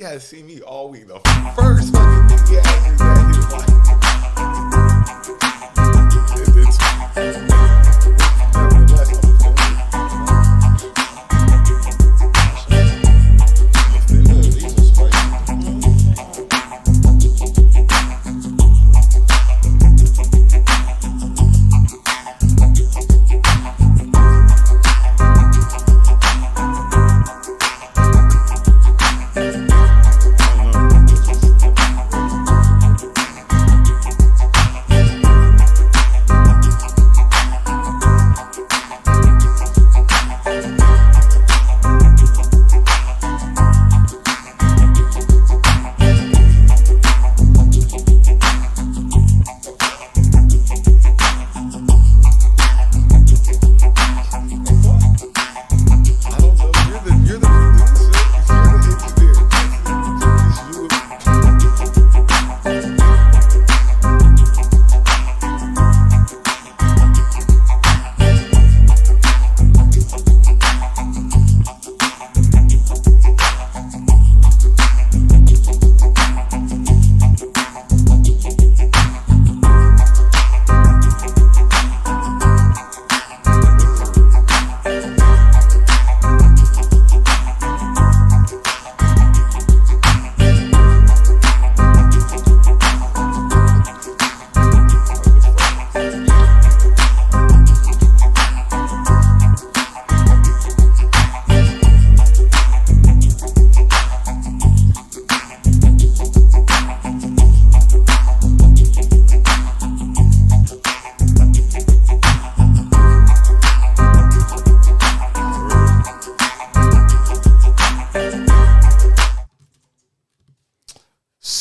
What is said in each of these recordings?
has seen me all week. The first fucking thing he asked me that he was like,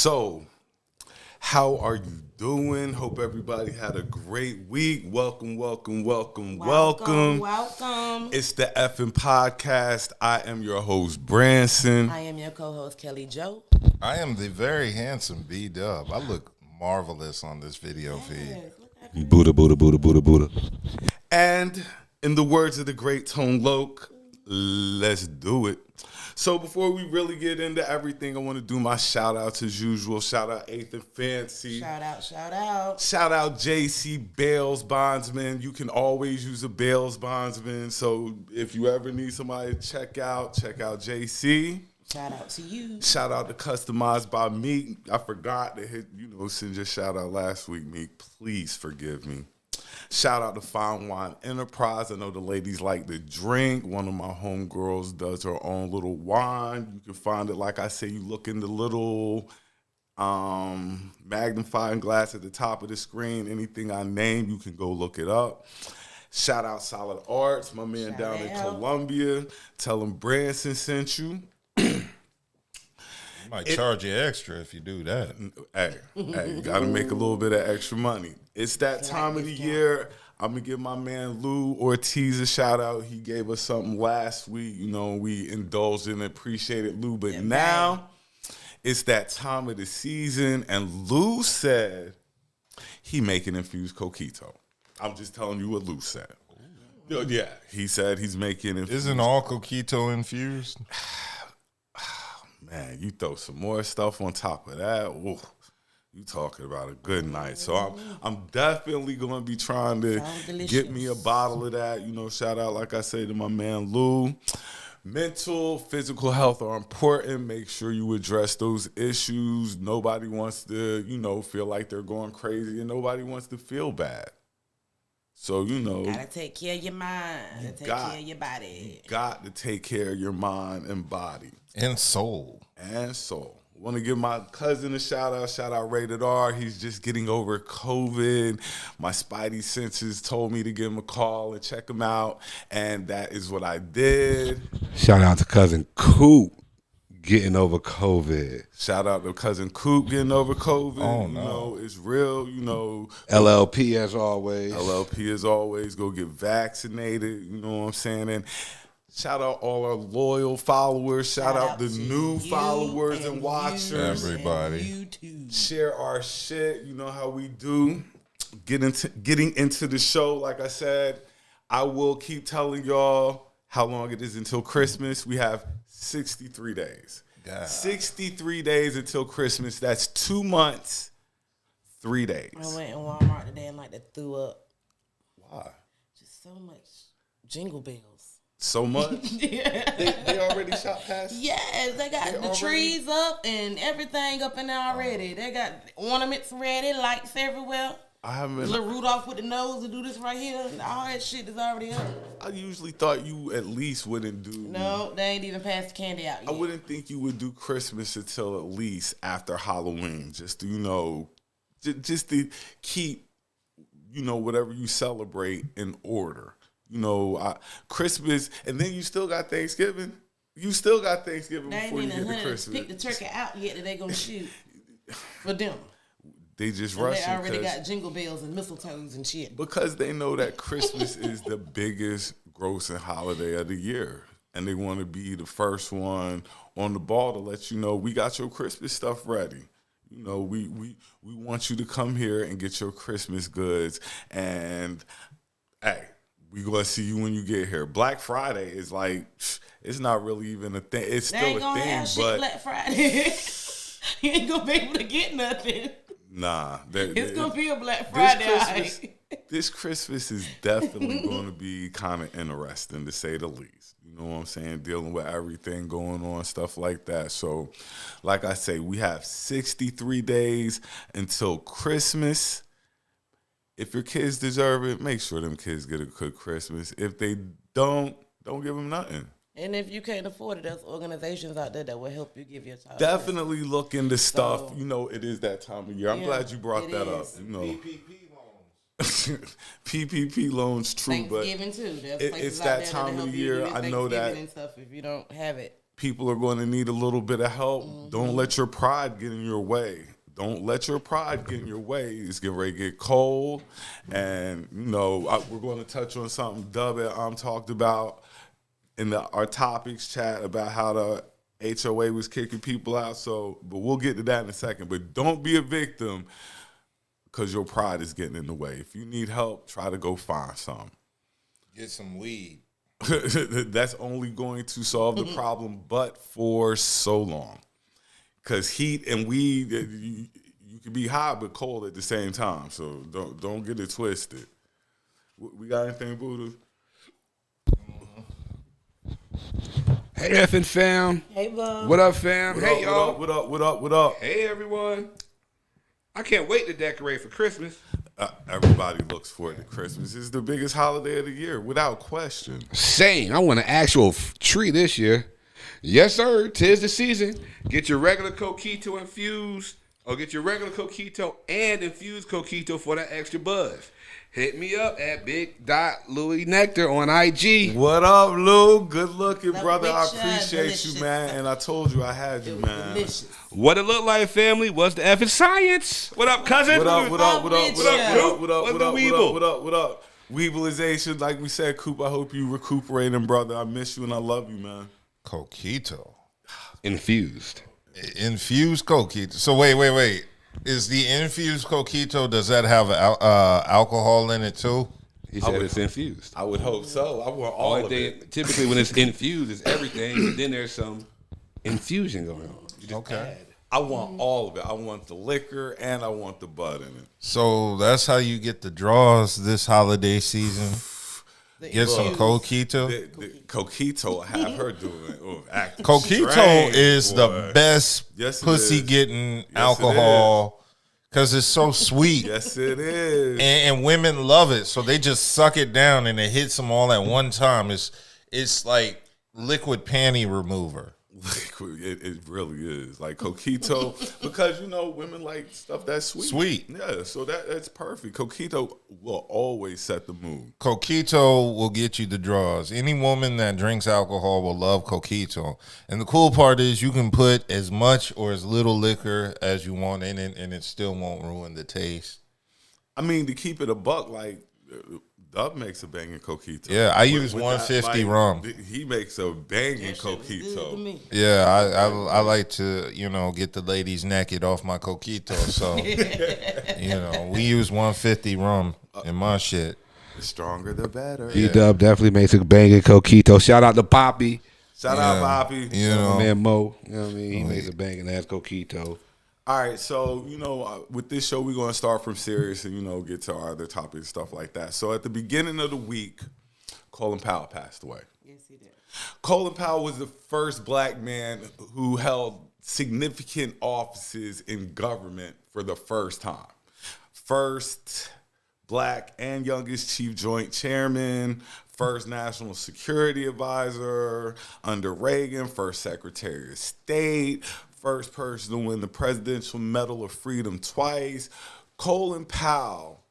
So, how are you doing? Hope everybody had a great week. Welcome. It's the effing podcast. I am your host, Branson. I am your co-host, Kelli Jo. I am the very handsome B.D.U.B. I look marvelous on this video feed. Budha. And in the words of the great Tone Loc, let's do it. So before we really get into everything, I want to do my shout outs as usual. Shout out Eighth and Fancy. Shout out. Shout out JC Bales Bondsman. You can always use a Bales Bondsman. So if you ever need somebody to check out JC. Shout out to you. Shout out to Customized by Meek. I forgot to send your shout out last week, Meek. Please forgive me. Shout out to Fine Wine Enterprise. I know the ladies like to drink. One of my homegirls does her own little wine. You can find it, like I say, you look in the little magnifying glass at the top of the screen. Anything I name, you can go look it up. Shout out Solid Arts, my man down in Columbia. Tell him Branson sent you. Might charge you extra if you do that. Hey, you got to make a little bit of extra money. It's that time of the year. I'm going to give my man Lou Ortiz a shout out. He gave us something last week. You know, we indulged and appreciated Lou. But now it's that time of the season. And Lou said he making infused coquito. I'm just telling you what Lou said. Ooh. Yeah, he said he's making infused. Isn't all coquito infused? Man, you throw some more stuff on top of that. Ooh, you talking about a good night. So I'm definitely going to be trying to get me a bottle of that. You know, shout out, like I say, to my man Lou. Mental, physical health are important. Make sure you address those issues. Nobody wants to, feel like they're going crazy, and nobody wants to feel bad. So, gotta take care of your mind. Take care of your body. You got to take care of your mind and body. And soul. Want to give my cousin a shout out. Shout out Rated R. He's just getting over COVID. My spidey senses told me to give him a call and check him out. And that is what I did. Shout out to cousin Coop getting over COVID. Shout out to cousin Coop getting over COVID. Oh, no. It's real, LLP as always. Go get vaccinated. You know what I'm saying? And shout out all our loyal followers. Shout out the new followers and watchers. Everybody. Share our shit. You know how we do. Getting into the show, like I said, I will keep telling y'all how long it is until Christmas. We have 63 days. God. 63 days until Christmas. That's 2 months, 3 days. I went in Walmart today and like that threw up. Why? Just so much jingle bells. So much? Yeah. They already shot past? Yes, they got the trees up and everything up in there already. They got ornaments ready, lights everywhere. I haven't. Little Rudolph with the nose to do this right here. And all that shit is already up. I usually thought you at least wouldn't do. No, they ain't even passed the candy out yet. I wouldn't think you would do Christmas until at least after Halloween, just to, just to keep, whatever you celebrate in order. Christmas, and then you still got Thanksgiving. You still got Thanksgiving they before you ain't get to Christmas. Pick the turkey out yet that they gonna shoot for them. They just And rushing. they already got jingle bells and mistletoes and shit. Because they know that Christmas is the biggest grossing holiday of the year. And they want to be the first one on the ball to let you know we got your Christmas stuff ready. We want you to come here and get your Christmas goods. And, hey, we going to see you when you get here. Black Friday is like, it's not really even a thing. It's still a thing, have shit Black Friday. You ain't going to be able to get nothing. Nah. It's going to be a Black Friday. This Christmas is definitely going to be kind of interesting, to say the least. You know what I'm saying? Dealing with everything going on, stuff like that. So, like I say, we have 63 days until Christmas. If your kids deserve it, make sure them kids get a good Christmas. If they don't give them nothing. And if you can't afford it, there's organizations out there that will help you give your child. Definitely look into stuff. It is that time of year. I'm glad you brought that up. PPP loans, true, Thanksgiving but too. it's that time of the year. I know that and stuff if you don't have it, people are going to need a little bit of help. Mm-hmm. Don't let your pride get in your way. Don't let your pride get in your way. It's getting ready to get cold, and we're going to touch on something B.D.U.B and talked about in our topics chat about how the HOA was kicking people out. But we'll get to that in a second. But don't be a victim because your pride is getting in the way. If you need help, try to go find some. Get some weed. That's only going to solve the problem, but for so long. Because heat and weed, you can be hot but cold at the same time. So don't get it twisted. We got anything, Buddha? Hey, effing fam. Hey, bub. What up, fam? Hey, y'all. What up? Hey, everyone. I can't wait to decorate for Christmas. Everybody looks forward to Christmas. It's the biggest holiday of the year, without question. Same. I want an actual tree this year. Yes, sir. 'Tis the season. Get your regular coquito infused, or get your regular coquito and infused coquito for that extra buzz. Hit me up at B.D.U.B Nectar on IG. What up, Lou? Good looking, That brother. I rich, appreciate delicious. you, man. And I told you I had you, man. Delicious. What it look like, family? What's the effing science? What up, cousin? What up? Weevilization, like we said, Coop, I hope you recuperating, brother. I miss you and I love you, man. Coquito. Infused. Infused coquito. So wait. Is the infused coquito, does that have alcohol in it too? He said it's infused. I would hope so. I want all of it. Typically, when it's infused, it's everything. And then there's some infusion going on. You just Okay. add. I want all of it. I want the liquor and I want the bud in it. So that's how you get the draws this holiday season. Get some coquito. The coquito, I have her doing. Coquito is the best pussy getting alcohol because it's so sweet. Yes, it is. And women love it, so they just suck it down and it hits them all at one time. It's like liquid panty remover. It really is like coquito because women like stuff that's sweet. Yeah, so that's perfect. Coquito will always set the mood. Coquito will get you the draws. Any woman that drinks alcohol will love coquito. And the cool part is you can put as much or as little liquor as you want in it, and it still won't ruin the taste. I mean, to keep it a buck, like B.D.U.B makes a banging coquito. Yeah, I use 150 rum. He makes a banging coquito. Yeah, I like to, get the ladies naked off my coquito. So, we use 150 rum in my shit. The stronger, the better. B.D.U.B definitely makes a banging coquito. Shout out to Poppy. Shout out Poppy. You know, Man Mo, you know what I mean? He makes a banging ass coquito. All right, so, with this show, we're going to start from serious and, get to our other topics, stuff like that. So at the beginning of the week, Colin Powell passed away. Yes, he did. Colin Powell was the first black man who held significant offices in government for the first time. First black and youngest chief joint chairman, first national security advisor under Reagan, first secretary of state, first person to win the Presidential Medal of Freedom twice. Colin Powell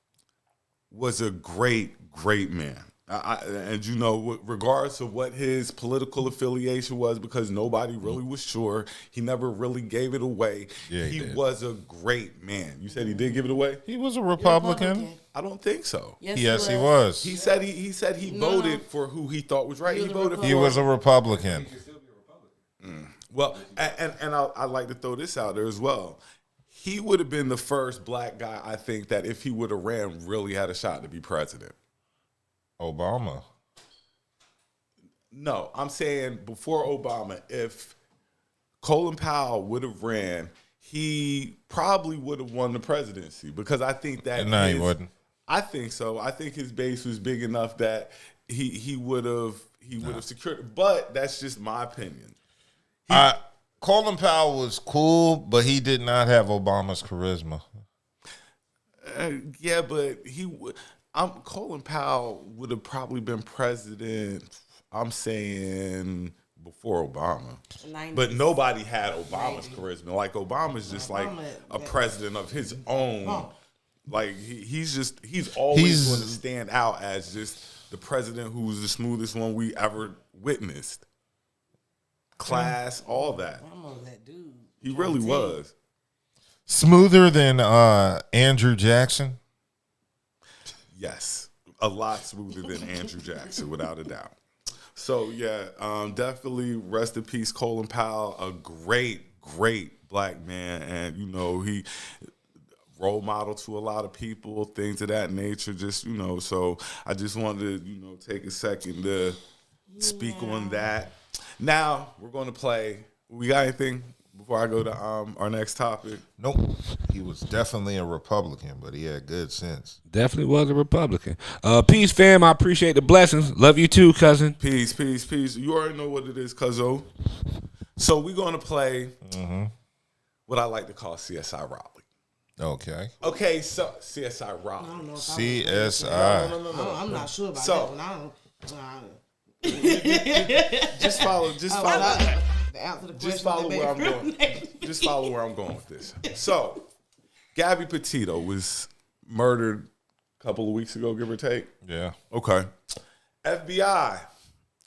was a great, great man. Regardless of what his political affiliation was, because nobody really was sure, he never really gave it away. Yeah, he was a great man. You said he did give it away? he was a Republican. I don't think so. Yes, he was. He said he voted for who he thought was right. He voted for. He was a Republican. Well, and I'd like to throw this out there as well. He would have been the first black guy, I think, that if he would have ran, really had a shot to be president. Obama. No, I'm saying before Obama, if Colin Powell would have ran, he probably would have won the presidency, because I think that No, he wouldn't. I think so. I think his base was big enough that he would have secured it. But that's just my opinion. Colin Powell was cool, but he did not have Obama's charisma. Yeah, but Colin Powell would have probably been president, I'm saying, before Obama. 90s. But nobody had Obama's charisma. Like, Obama's just like a president of his own. Like, he's always going to stand out as just the president who was the smoothest one we ever witnessed. Class, all that. I'm that dude. He really was. Smoother than Andrew Jackson. Yes, a lot smoother than Andrew Jackson, without a doubt. So, yeah, definitely rest in peace, Colin Powell, a great, great black man. And, he role model to a lot of people, things of that nature, so I just wanted to, take a second to speak on that. Now, we're going to play. We got anything before I go to our next topic? Nope. He was definitely a Republican, but he had good sense. Definitely was a Republican. Peace, fam. I appreciate the blessings. Love you too, cousin. Peace, peace, peace. You already know what it is, cuzzo. So we're going to play what I like to call CSI Raleigh. Okay, so CSI Raleigh. I don't know if CSI. No. I'm not sure about So- that one. Just follow. The answer to the Just question follow that where I'm made- going. Just follow where I'm going with this. So, Gabby Petito was murdered a couple of weeks ago, give or take. Yeah. Okay. FBI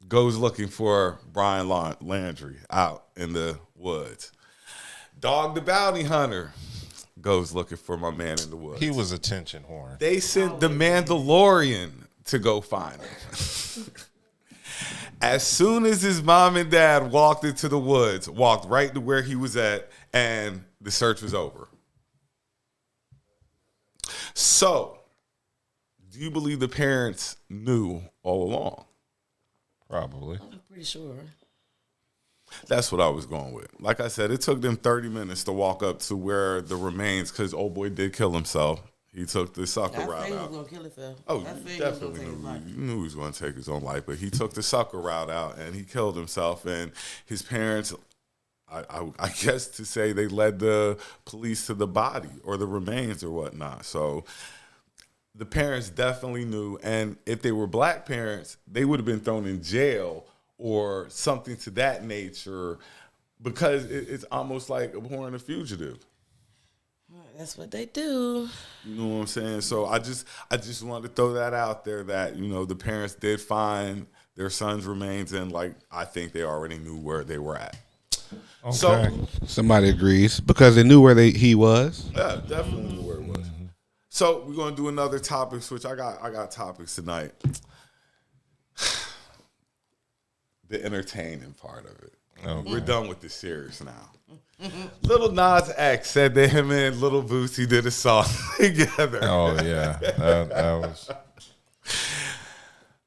goes looking for Brian Landry out in the woods. Dog the Bounty Hunter goes looking for my man in the woods. He was a tension horn. They sent the Mandalorian to go find him. As soon as his mom and dad walked into the woods, walked right to where he was at, and the search was over. So, do you believe the parents knew all along? Probably. I'm pretty sure. That's what I was going with. Like I said, it took them 30 minutes to walk up to where the remains, because old boy did kill himself. He took the sucker I route said he was out. going to kill himself. Oh, I you said he was definitely gonna take his knew. life. You knew he was going to take his own life, but he took the sucker route out and he killed himself. And his parents, I guess to say, they led the police to the body or the remains or whatnot. So the parents definitely knew. And if they were black parents, they would have been thrown in jail or something to that nature, because it's almost like abhorring a fugitive. That's what they do. You know what I'm saying? So I just wanted to throw that out there that, the parents did find their son's remains, and I think they already knew where they were at. Okay. So Somebody agrees because they knew where he was. yeah, definitely knew where it was. So we're gonna do another topic switch. I got topics tonight. The entertaining part of it. Okay. We're done with the serious now. Little Nas X said that him and Little Boosie did a song together. Oh, yeah. That was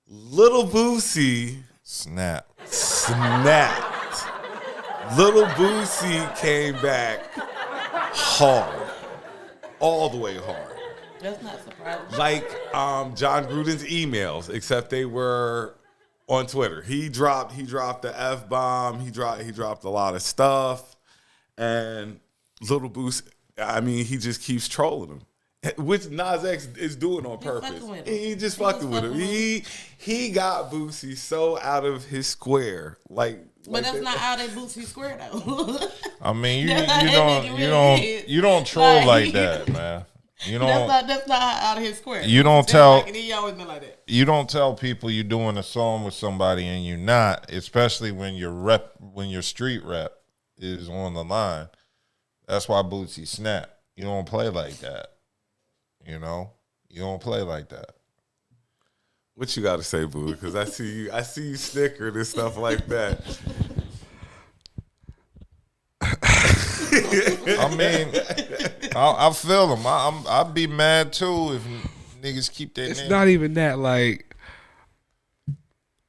Little Boosie snap. snapped. Little Boosie came back hard. All the way hard. That's not surprising. Like John Gruden's emails, except they were on Twitter. He dropped the F-bomb. He dropped a lot of stuff. And Little Boosie, I mean, he just keeps trolling him. Which Nas X is doing on purpose. He just fucking with him. He got Boosie so out of his square. But that's not out of Boosie square though. I mean, you don't troll like that, man. You don't. That's not out of his square. You don't tell. He always been like that. You don't tell people you're doing a song with somebody and you're not, especially when your street rep is on the line. That's why Boosie snapped. You don't play like that. You know, you don't play like that. What you got to say, Boo? Because I see you snickered and stuff like that. I mean, I feel them. I'd be mad too if niggas keep their It's name. not even that. Like,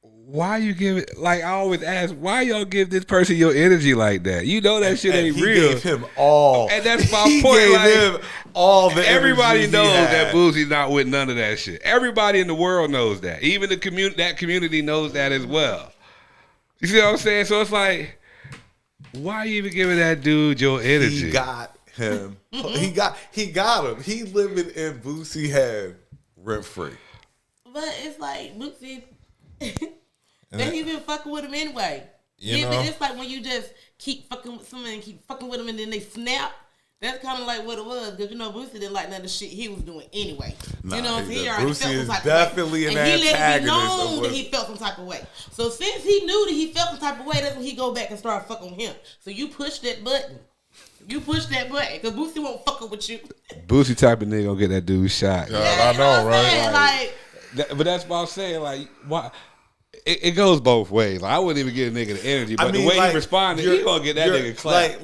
why you give it? Like, I always ask, why y'all give this person your energy like that? You know that shit ain't he real. Gave him all, and that's my he point. Gave like, him all the. Everybody energy knows he had. that Boosie's not with none of that shit. Everybody in the world knows that. Even the community knows that as well. You see what I'm saying? So it's like, why you even giving that dude your energy? He got him. he got him. He living in Boosie head rent free. But it's like Boosie. Then he been fucking with him anyway. You know? It's like when you just keep fucking with someone and keep fucking with them and then they snap. That's kind of like what it was, because Boosie didn't like none of the shit he was doing anyway. Nah, you know what I'm saying? He already Boosie felt some is type definitely of an way. And he let it be antagonist of known what- that he felt some type of way. So since he knew that he felt some type of way, that's when he go back and start fucking with him. So you push that button. You push that button, because Boosie won't fucking with you. Boosie type of nigga gonna get that dude shot. Yeah, I know, what I'm saying? right? But that's what I'm saying. Like, why? It goes both ways. Like, I wouldn't even give a nigga the energy, but the way he responded, he gonna get that nigga clapped.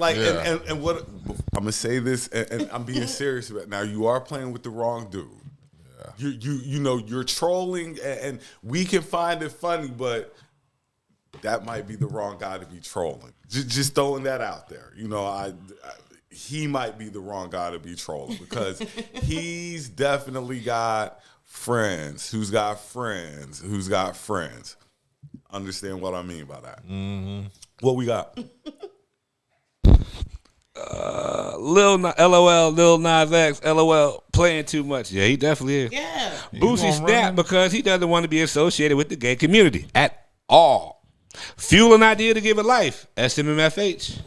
And what I'm gonna say this, and I'm being serious about it. Now. You are playing with the wrong dude. Yeah. You know you're trolling, and we can find it funny, but that might be the wrong guy to be trolling. Just throwing that out there. You know, he might be the wrong guy to be trolling, because he's definitely got friends who's got friends who's got friends. Understand what I mean by that? Mm-hmm. What we got? Lil Nas X, LOL, playing too much. Yeah, he definitely is. Yeah. Boosie snapped because he doesn't want to be associated with the gay community at all. Fuel an idea to give it life. SMMFH.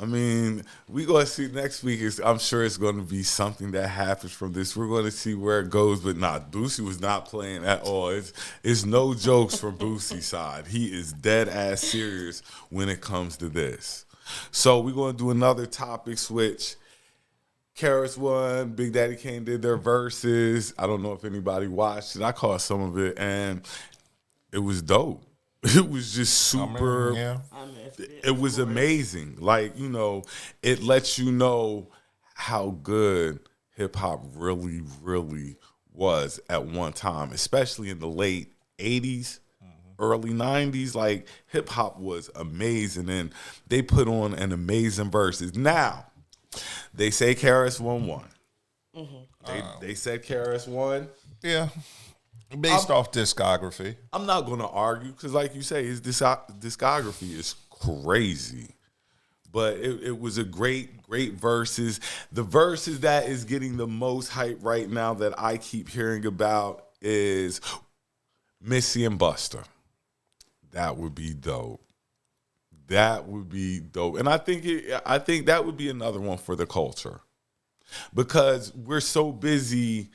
I mean, we gonna see next week. I'm sure it's gonna be something that happens from this. We're gonna see where it goes, but Boosie was not playing at all. It's no jokes from Boosie's side. He is dead ass serious when it comes to this. So we're gonna do another topic switch. Karis won. Big Daddy Kane did their verses. I don't know if anybody watched it. I caught some of it, and it was dope. It was just super. It was amazing. Like, you know, it lets you know how good hip hop really, really was at one time, especially in the late 80s, early 90s. Like, hip hop was amazing, and they put on an amazing verses. Now, they say Karis won. They said Karis won. Yeah. Based off discography. I'm not going to argue, because like you say, his discography is crazy. But it was a great verses. The verses that is getting the most hype right now that I keep hearing about is Missy and Busta. That would be dope. That would be dope. And I think that would be another one for the culture. Because we're so busy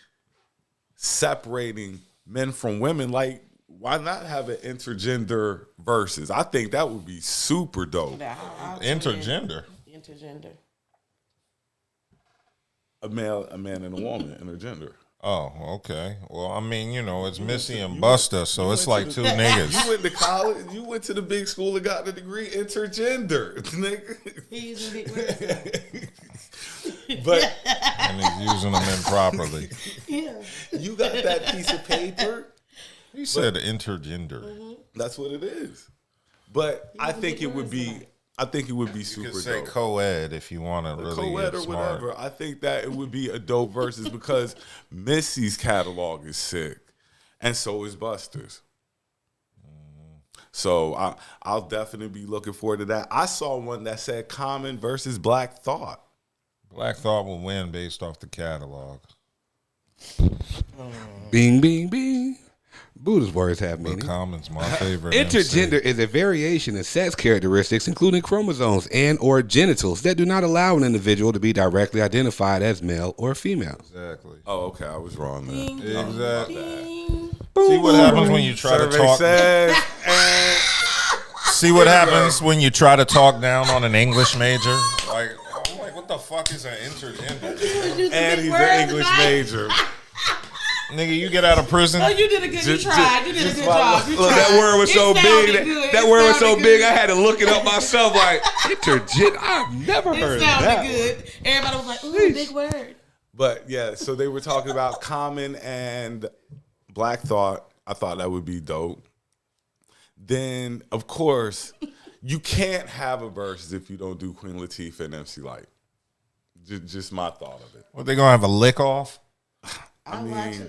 separating men from women. Like, why not have an intergender verses? I think that would be super dope. Intergender. A man and a woman, intergender. Oh, okay. Well, I mean, you know, it's Missy and Busta, so it's like two niggas. You went to college. You went to the big school and got the degree intergender, nigga. He's using big words. But And he's using them improperly. Yeah. you got that piece of paper. He said intergender. That's what it is. But I was a think big it would words be. tonight. I think it would be You super could say dope. co-ed if you want to really Co-ed get or smart. whatever. I think that it would be a dope versus because Missy's catalog is sick, and so is Buster's. So I'll definitely be looking forward to that. I saw one that said Common versus Black Thought. Black Thought will win based off the catalog. Bing, bing, bing. Buddha's words have But meaning. Common's my favorite. Intergender MC. is a variation in sex characteristics, including chromosomes and or genitals, that do not allow an individual to be directly identified as male or female. Exactly. Oh, okay, I was wrong there. Ding, Exactly. ding. See what happens when you try to Survey talk. says, and See what happens when you try to talk down on an English major. Like, I'm like, what the fuck is an intergender? and he's an English major. Nigga, you get out of prison. Oh, you did a good. You tried. You did a good job. You Look, tried. that word was so It big. sounded That, good. that It word was so sounded big, good. I had to look it up myself. Like, intergender, I've never heard It of that. sounded good. Everybody was like, "Ooh, big word." But yeah, so they were talking about Common and Black Thought. I thought that would be dope. Then, of course, you can't have a verse if you don't do Queen Latifah and MC Light. Just my thought of it. What, they gonna have a lick off? I mean,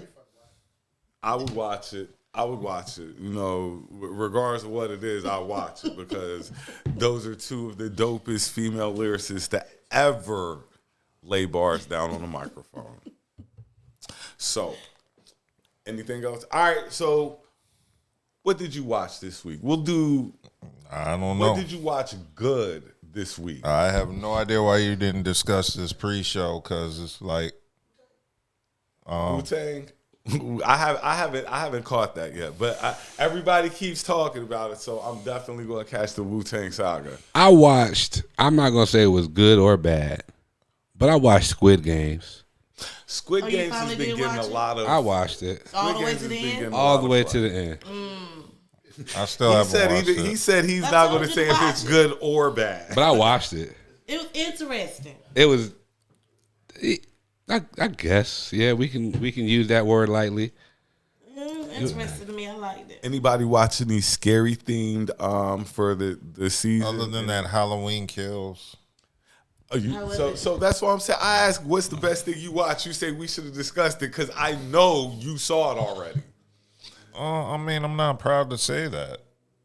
I would watch it. I would watch it. You know, regardless of what it is, I'll watch it because those are two of the dopest female lyricists to ever lay bars down on a microphone. So, anything else? All right, so what did you watch this week? We'll do. I don't What know. did you watch good this week? I have no idea why you didn't discuss this pre-show because it's like Wu-Tang. I haven't caught that yet, but everybody keeps talking about it, so I'm definitely going to catch the Wu-Tang saga. I watched, I'm not going to say it was good or bad, but I watched Squid Games. Squid you Games has finally been did getting a watch it? lot of. I watched it. All the way Games to has the been end. getting a All lot the of way play. to the end. I still He haven't said watched he it. said he's I not told going to you say to if watch it's it. good or bad. But I watched it. It was interesting. It was, I guess, yeah, we can use that word lightly. Interesting to me. I liked it. Anybody watching these scary themed for the season? Other than that, Halloween Kills. Oh, you- How was so it? so that's why I'm saying. I asked, what's the best thing you watch? You say we should have discussed it because I know you saw it already. I mean, I'm not proud to say that.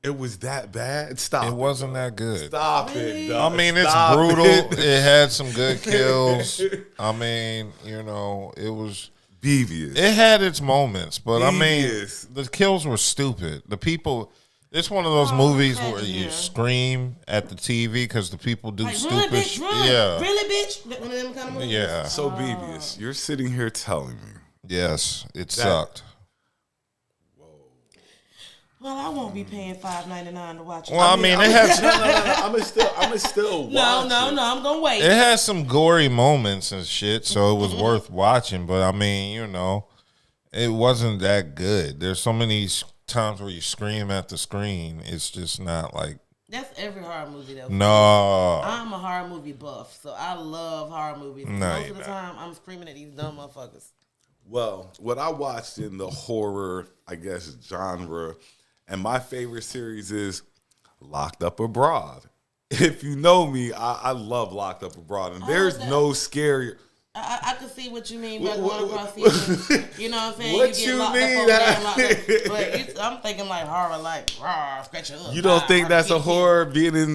It was that bad. Stop. It wasn't that good. Stop Really? it. Dog. I mean, it's Stop brutal. it. It had some good kills. I mean, you know, it was. Devious. It had its moments, but I mean, Devious. the kills were stupid. The people. It's one of those movies okay, where you yeah. scream at the TV because the people do Like, stupid. run, bitch, run. Yeah. Really, bitch. One of them kind of movies. Yeah. So devious. You're sitting here telling me. Yes, it sucked. Well, I won't be paying $5.99 to watch it. Well, I mean, it has I'm still no, watch it. I'm gonna wait. it has some gory moments and shit, so it was worth watching. But I mean, you know, it wasn't that good. There's so many times where you scream at the screen. It's just not like That's every horror movie though. no. I'm a horror movie buff, so I love horror movies. No, Most you're of the time, I'm screaming at these dumb motherfuckers. Well, what I watched in the horror, I guess, genre, and my favorite series is Locked Up Abroad. If you know me, I love Locked Up Abroad, and there's okay. no scarier. I can see what you mean by What- going across season. You know what I'm saying? What you you get locked mean? up over there and locked up. But I'm thinking like horror, like, rah, scratch you up. You don't rah, think that's a barbecue. horror being in